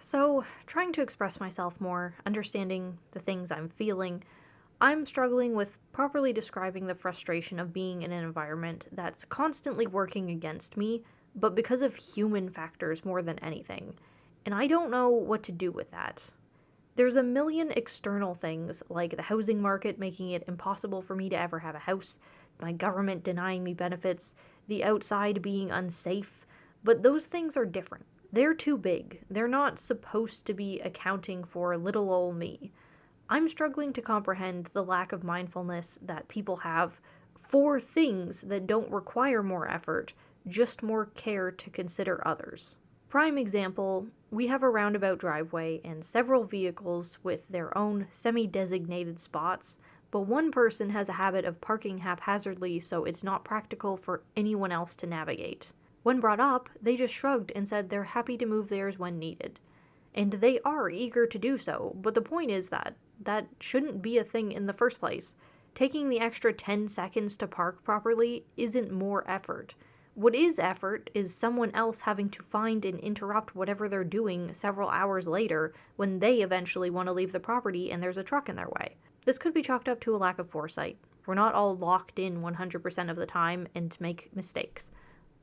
So, trying to express myself more, understanding the things I'm feeling, I'm struggling with properly describing the frustration of being in an environment that's constantly working against me, but because of human factors more than anything. And I don't know what to do with that. There's a million external things, like the housing market making it impossible for me to ever have a house, my government denying me benefits, the outside being unsafe, but those things are different. They're too big. They're not supposed to be accounting for little ol' me. I'm struggling to comprehend the lack of mindfulness that people have for things that don't require more effort, just more care to consider others. Prime example, we have a roundabout driveway and several vehicles with their own semi-designated spots, but one person has a habit of parking haphazardly so it's not practical for anyone else to navigate. When brought up, they just shrugged and said they're happy to move theirs when needed. And they are eager to do so, but the point is that shouldn't be a thing in the first place. Taking the extra 10 seconds to park properly isn't more effort. What is effort is someone else having to find and interrupt whatever they're doing several hours later when they eventually want to leave the property and there's a truck in their way. This could be chalked up to a lack of foresight. We're not all locked in 100% of the time and make mistakes.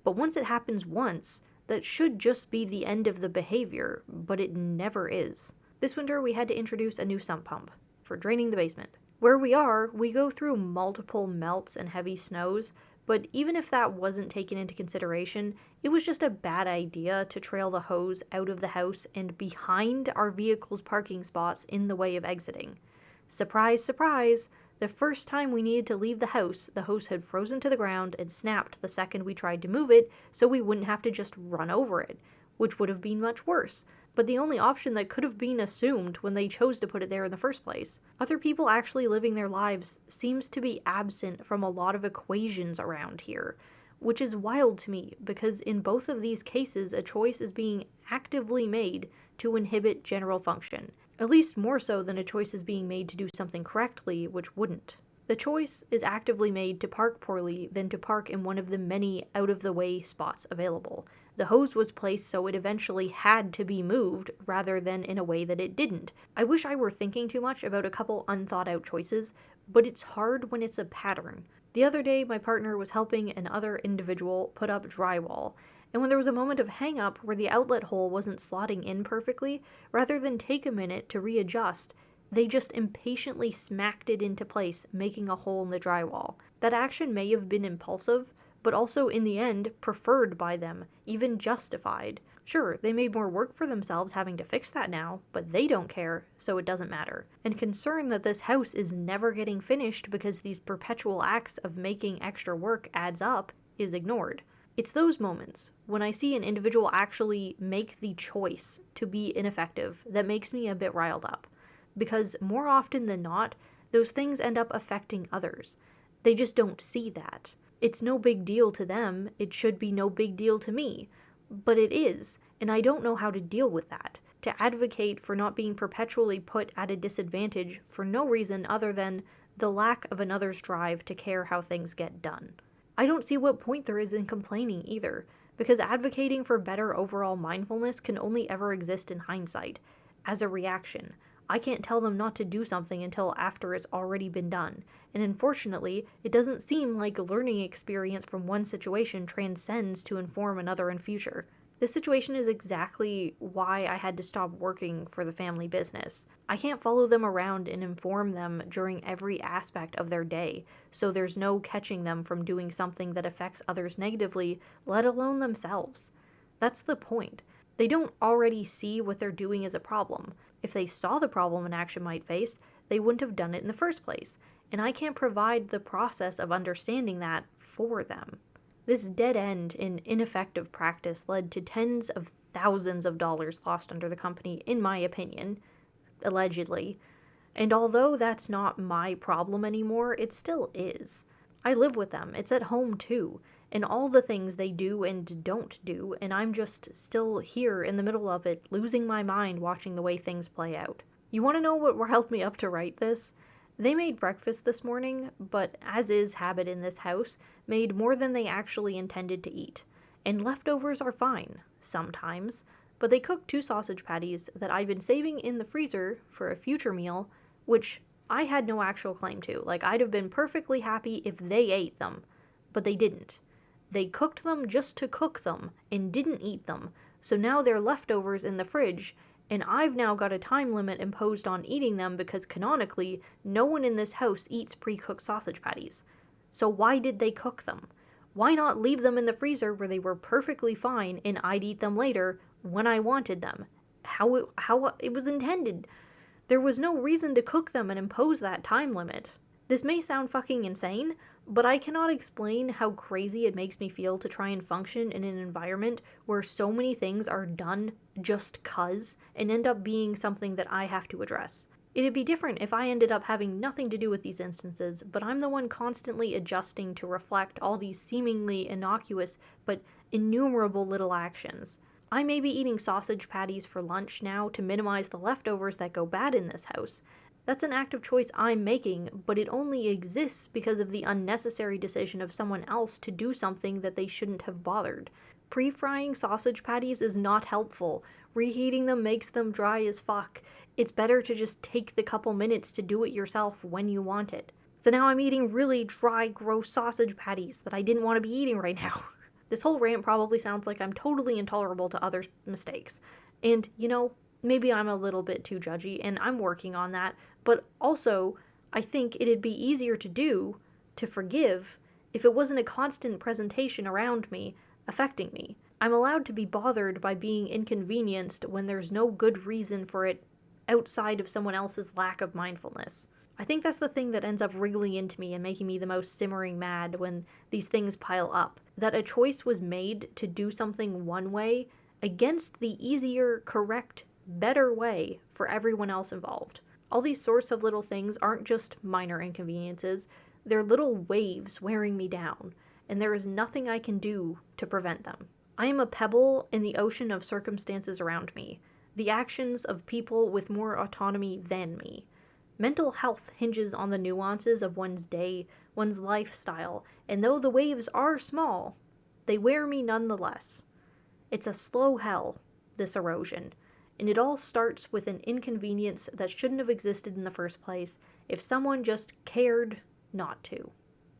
But once it happens once, that should just be the end of the behavior, but it never is. This winter, we had to introduce a new sump pump for draining the basement. Where we are, we go through multiple melts and heavy snows, but even if that wasn't taken into consideration, it was just a bad idea to trail the hose out of the house and behind our vehicle's parking spots in the way of exiting. Surprise, surprise! The first time we needed to leave the hose had frozen to the ground and snapped the second we tried to move it, so we wouldn't have to just run over it, which would have been much worse, but the only option that could have been assumed when they chose to put it there in the first place. Other people actually living their lives seems to be absent from a lot of equations around here, which is wild to me because in both of these cases a choice is being actively made to inhibit general function. At least more so than a choice is being made to do something correctly, which wouldn't. The choice is actively made to park poorly than to park in one of the many out-of-the-way spots available. The hose was placed so it eventually had to be moved, rather than in a way that it didn't. I wish I were thinking too much about a couple unthought-out choices, but it's hard when it's a pattern. The other day, my partner was helping another individual put up drywall, and when there was a moment of hang-up where the outlet hole wasn't slotting in perfectly, rather than take a minute to readjust, they just impatiently smacked it into place, making a hole in the drywall. That action may have been impulsive, but also in the end preferred by them, even justified. Sure, they made more work for themselves having to fix that now, but they don't care, so it doesn't matter. And concern that this house is never getting finished because these perpetual acts of making extra work adds up is ignored. It's those moments, when I see an individual actually make the choice to be ineffective, that makes me a bit riled up. Because more often than not, those things end up affecting others. They just don't see that. It's no big deal to them, it should be no big deal to me. But it is, and I don't know how to deal with that. To advocate for not being perpetually put at a disadvantage for no reason other than the lack of another's drive to care how things get done. I don't see what point there is in complaining either, because advocating for better overall mindfulness can only ever exist in hindsight, as a reaction. I can't tell them not to do something until after it's already been done, and unfortunately, it doesn't seem like a learning experience from one situation transcends to inform another in future. This situation is exactly why I had to stop working for the family business. I can't follow them around and inform them during every aspect of their day, so there's no catching them from doing something that affects others negatively, let alone themselves. That's the point. They don't already see what they're doing as a problem. If they saw the problem an action might face, they wouldn't have done it in the first place, and I can't provide the process of understanding that for them. This dead end in ineffective practice led to tens of thousands of dollars lost under the company, in my opinion, allegedly. And although that's not my problem anymore, it still is. I live with them, it's at home too, and all the things they do and don't do, and I'm just still here in the middle of it, losing my mind watching the way things play out. You want to know what riled me up to write this? They made breakfast this morning, but as is habit in this house, made more than they actually intended to eat. And leftovers are fine, sometimes. but they cooked 2 sausage patties that I'd been saving in the freezer for a future meal, which I had no actual claim to. Like, I'd have been perfectly happy if they ate them, but they didn't. They cooked them just to cook them and didn't eat them, so now they're leftovers in the fridge, and I've now got a time limit imposed on eating them because canonically, no one in this house eats pre-cooked sausage patties. So why did they cook them? Why not leave them in the freezer where they were perfectly fine and I'd eat them later when I wanted them? How it was intended. There was no reason to cook them and impose that time limit. This may sound fucking insane, but I cannot explain how crazy it makes me feel to try and function in an environment where so many things are done just 'cause and end up being something that I have to address. It'd be different if I ended up having nothing to do with these instances, but I'm the one constantly adjusting to reflect all these seemingly innocuous but innumerable little actions. I may be eating sausage patties for lunch now to minimize the leftovers that go bad in this house. That's an active choice I'm making, but it only exists because of the unnecessary decision of someone else to do something that they shouldn't have bothered. Pre-frying sausage patties is not helpful. Reheating them makes them dry as fuck. It's better to just take the couple minutes to do it yourself when you want it. So now I'm eating really dry, gross sausage patties that I didn't want to be eating right now. This whole rant probably sounds like I'm totally intolerable to others' mistakes. And, maybe I'm a little bit too judgy, and I'm working on that, but also, I think it'd be easier to forgive, if it wasn't a constant presentation around me, affecting me. I'm allowed to be bothered by being inconvenienced when there's no good reason for it outside of someone else's lack of mindfulness. I think that's the thing that ends up wriggling into me and making me the most simmering mad when these things pile up. That a choice was made to do something one way against the easier, correct, better way for everyone else involved. All these sorts of little things aren't just minor inconveniences, they're little waves wearing me down, and there is nothing I can do to prevent them. I am a pebble in the ocean of circumstances around me, the actions of people with more autonomy than me. Mental health hinges on the nuances of one's day, one's lifestyle, and though the waves are small, they wear me nonetheless. It's a slow hell, this erosion, and it all starts with an inconvenience that shouldn't have existed in the first place if someone just cared not to.